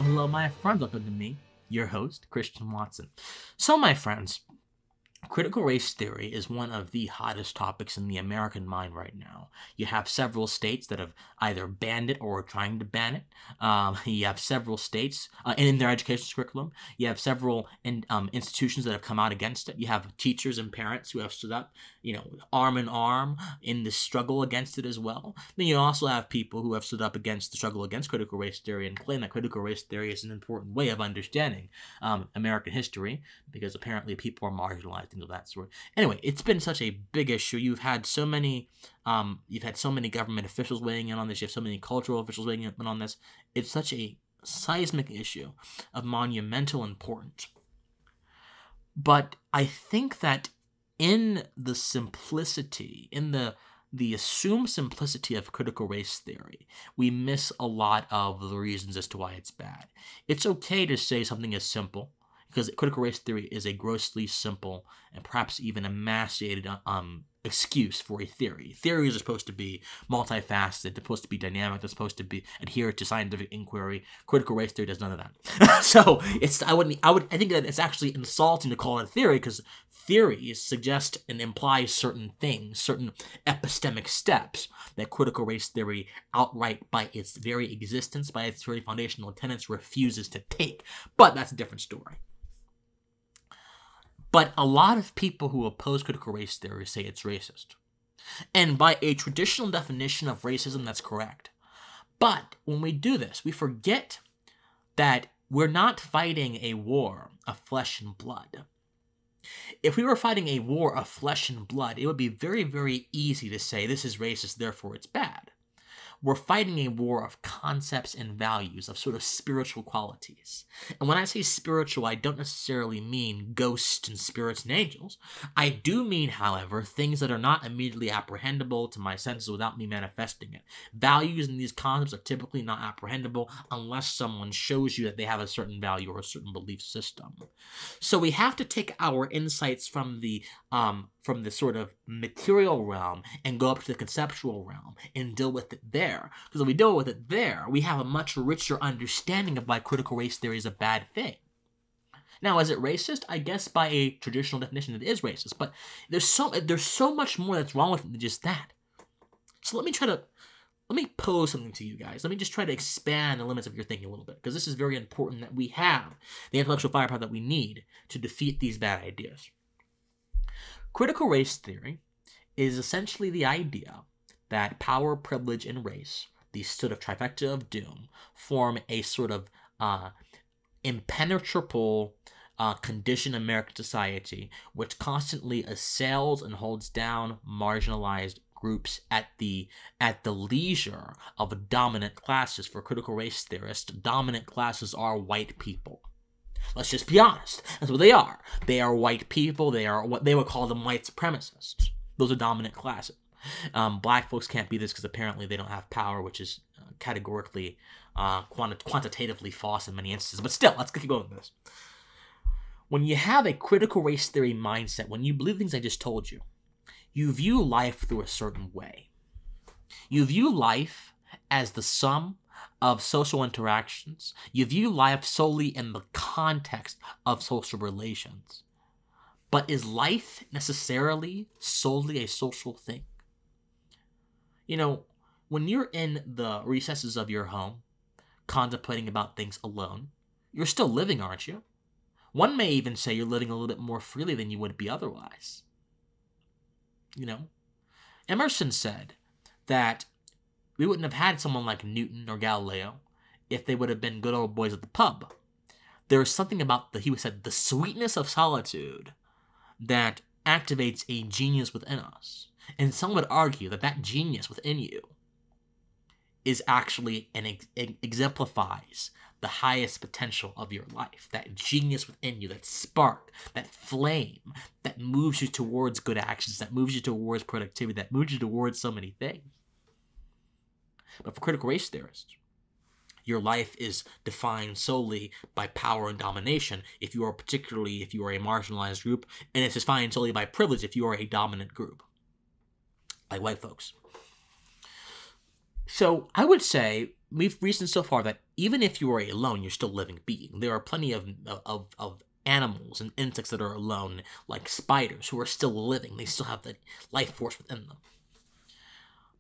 Hello, my friends. Welcome to me, your host, Christian Watson. So, my friends, critical race theory is one of the hottest topics in the American mind right now. You have several states that have either banned it or are trying to ban it. You have several states in their education curriculum. You have several institutions that have come out against it. You have teachers and parents who have stood up, arm in arm in the struggle against it as well. Then you also have people who have stood up against the struggle against critical race theory and claim that critical race theory is an important way of understanding American history, because apparently people are marginalized, things of that sort. Anyway, it's been such a big issue. You've had so many government officials weighing in on this. You have so many cultural officials weighing in on this. It's such a seismic issue of monumental importance. But I think that in the simplicity, in the assumed simplicity of critical race theory, we miss a lot of the reasons as to why it's bad. It's okay to say something is simple, because critical race theory is a grossly simple and perhaps even emaciated excuse for a theory. Theories are supposed to be multifaceted, they're supposed to be dynamic, they're supposed to be adhere to scientific inquiry. Critical race theory does none of that. So I think that it's actually insulting to call it a theory, because theories suggest and imply certain things, certain epistemic steps that critical race theory outright, by its very existence, by its very foundational tenets, refuses to take. But that's a different story. But a lot of people who oppose critical race theory say it's racist. And by a traditional definition of racism, that's correct. But when we do this, we forget that we're not fighting a war of flesh and blood. If we were fighting a war of flesh and blood, it would be very, very easy to say this is racist, therefore it's bad. We're fighting a war of concepts and values, of sort of spiritual qualities. And when I say spiritual, I don't necessarily mean ghosts and spirits and angels. I do mean, however, things that are not immediately apprehendable to my senses without me manifesting it. Values in these concepts are typically not apprehendable unless someone shows you that they have a certain value or a certain belief system. So we have to take our insights from the sort of material realm and go up to the conceptual realm and deal with it there. Because if we deal with it there, we have a much richer understanding of why critical race theory is a bad thing. Now, is it racist? I guess by a traditional definition it is racist, but there's so much more that's wrong with it than just that. So let me pose something to you guys. Let me just try to expand the limits of your thinking a little bit, because this is very important that we have the intellectual firepower that we need to defeat these bad ideas. Critical race theory is essentially the idea that power, privilege, and race, the sort of trifecta of doom, form a sort of impenetrable condition in American society, which constantly assails and holds down marginalized groups at the leisure of dominant classes. For critical race theorists, dominant classes are white people. Let's just be honest. That's what they are. They are white people. They are what they would call them white supremacists. Those are dominant classes. Black folks can't be this because apparently they don't have power, which is categorically, quantitatively false in many instances. But still, let's keep going with this. When you have a critical race theory mindset, when you believe things I just told you, you view life through a certain way. You view life as the sum of social interactions. You view life solely in the context of social relations. But is life necessarily solely a social thing? When you're in the recesses of your home, contemplating about things alone, you're still living, aren't you? One may even say you're living a little bit more freely than you would be otherwise. Emerson said that we wouldn't have had someone like Newton or Galileo if they would have been good old boys at the pub. There is something about he said, the sweetness of solitude that activates a genius within us. And some would argue that that genius within you is actually exemplifies the highest potential of your life. That genius within you, that spark, that flame that moves you towards good actions, that moves you towards productivity, that moves you towards so many things. But for critical race theorists, your life is defined solely by power and domination if you are a marginalized group, and it's defined solely by privilege if you are a dominant group, like white folks. So I would say we've reasoned so far that even if you are alone, you're still a living being. There are plenty of animals and insects that are alone, like spiders, who are still living. They still have the life force within them.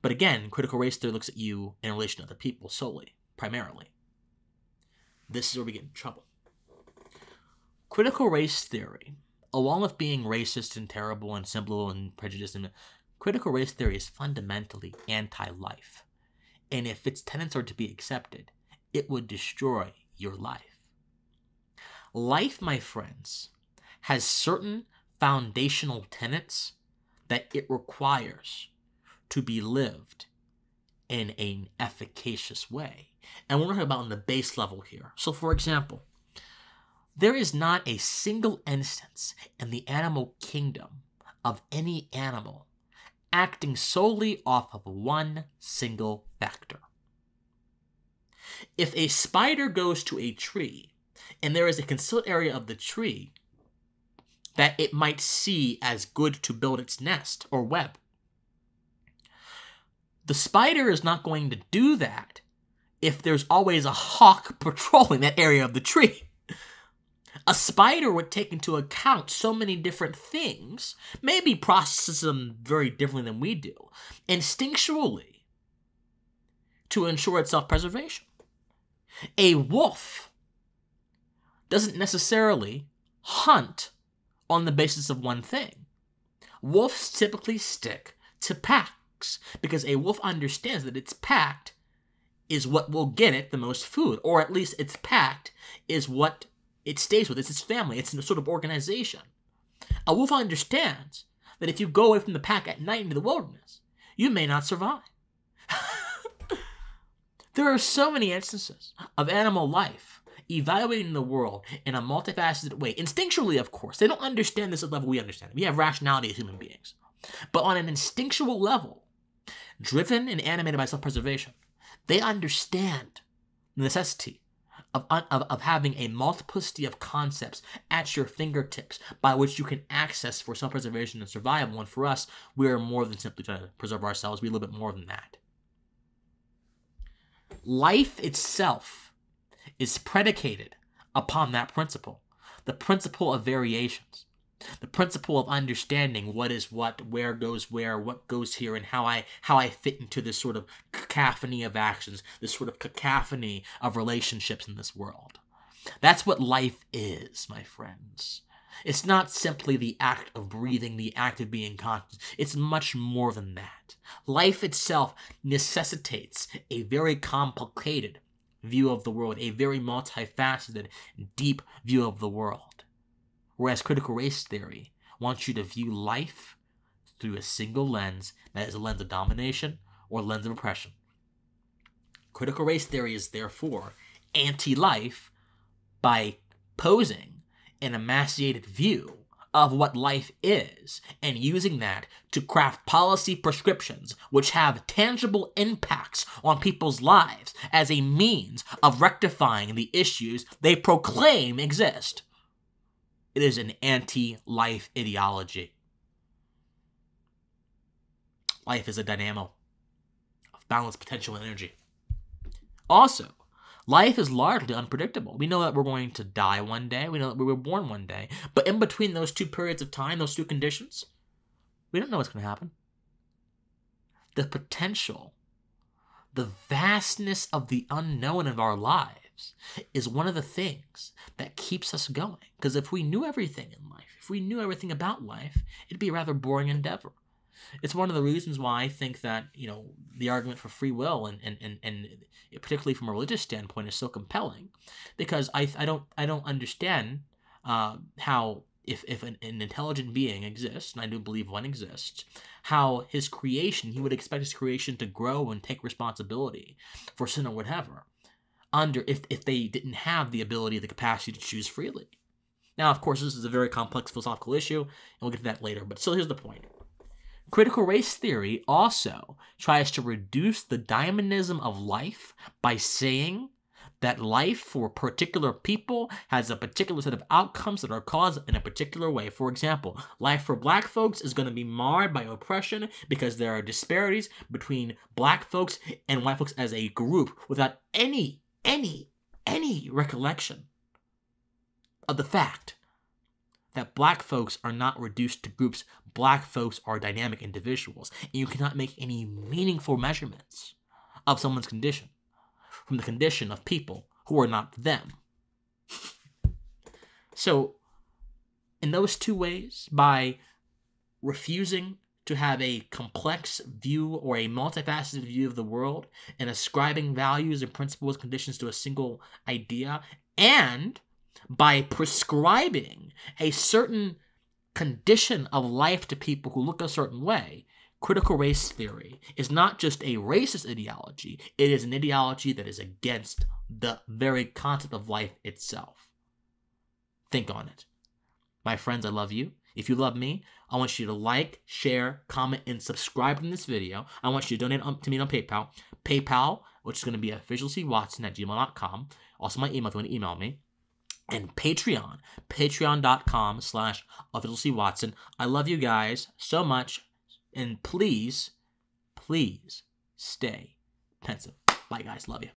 But again, critical race theory looks at you in relation to other people solely, primarily. This is where we get in trouble. Critical race theory, along with being racist and terrible and simple and prejudiced, critical race theory is fundamentally anti-life. And if its tenets are to be accepted, it would destroy your life. Life, my friends, has certain foundational tenets that it requires to be lived in an efficacious way. And we're talking about on the base level here. So, for example, there is not a single instance in the animal kingdom of any animal acting solely off of one single factor. If a spider goes to a tree and there is a concealed area of the tree that it might see as good to build its nest or web, the spider is not going to do that if there's always a hawk patrolling that area of the tree. A spider would take into account so many different things, maybe processes them very differently than we do, instinctually, to ensure its self-preservation. A wolf doesn't necessarily hunt on the basis of one thing. Wolves typically stick to packs, because a wolf understands that its pack is what will get it the most food, or at least its pack is what it stays with. It's its family. It's a sort of organization. A wolf understands that if you go away from the pack at night into the wilderness, you may not survive. There are so many instances of animal life evaluating the world in a multifaceted way. Instinctually, of course. They don't understand this at the level we understand. We have rationality as human beings. But on an instinctual level, driven and animated by self-preservation, they understand the necessity of having a multiplicity of concepts at your fingertips by which you can access for self-preservation and survival. And for us, we are more than simply trying to preserve ourselves. We're a little bit more than that. Life itself is predicated upon that principle, the principle of variations, the principle of understanding what is what, where goes where, what goes here, and how I fit into this sort of cacophony of actions, this sort of cacophony of relationships in this world. That's what life is, my friends. It's not simply the act of breathing, the act of being conscious. It's much more than that. Life itself necessitates a very complicated view of the world, a very multifaceted, deep view of the world. Whereas critical race theory wants you to view life through a single lens, that is a lens of domination or a lens of oppression. Critical race theory is therefore anti-life by posing an emaciated view of what life is and using that to craft policy prescriptions which have tangible impacts on people's lives as a means of rectifying the issues they proclaim exist. It is an anti-life ideology. Life is a dynamo of balanced potential and energy. Also, life is largely unpredictable. We know that we're going to die one day. We know that we were born one day. But in between those two periods of time, those two conditions, we don't know what's going to happen. The potential, the vastness of the unknown of our lives is one of the things that keeps us going. Because if we knew everything in life, if we knew everything about life, it'd be a rather boring endeavor. It's one of the reasons why I think that, the argument for free will and particularly from a religious standpoint is so compelling, because I don't understand how if an intelligent being exists, and I do believe one exists, how his creation, he would expect his creation to grow and take responsibility for sin or whatever, if they didn't have the ability, the capacity to choose freely. Now, of course, this is a very complex philosophical issue, and we'll get to that later, but still, here's the point. Critical race theory also tries to reduce the dynamism of life by saying that life for particular people has a particular set of outcomes that are caused in a particular way. For example, life for black folks is going to be marred by oppression because there are disparities between black folks and white folks as a group without any recollection of the fact that black folks are not reduced to groups. Black folks are dynamic individuals, and you cannot make any meaningful measurements of someone's condition from the condition of people who are not them. So, in those two ways, by refusing to have a complex view or a multifaceted view of the world and ascribing values and principles, conditions to a single idea, and by prescribing a certain condition of life to people who look a certain way, critical race theory is not just a racist ideology, it is an ideology that is against the very concept of life itself. Think on it. My friends, I love you. If you love me, I want you to like, share, comment, and subscribe to this video. I want you to donate to me on PayPal. PayPal, which is going to be officialcwatson@gmail.com. Also my email if you want to email me. And Patreon, patreon.com/officialcwatson. I love you guys so much. And please stay pensive. Bye, guys. Love you.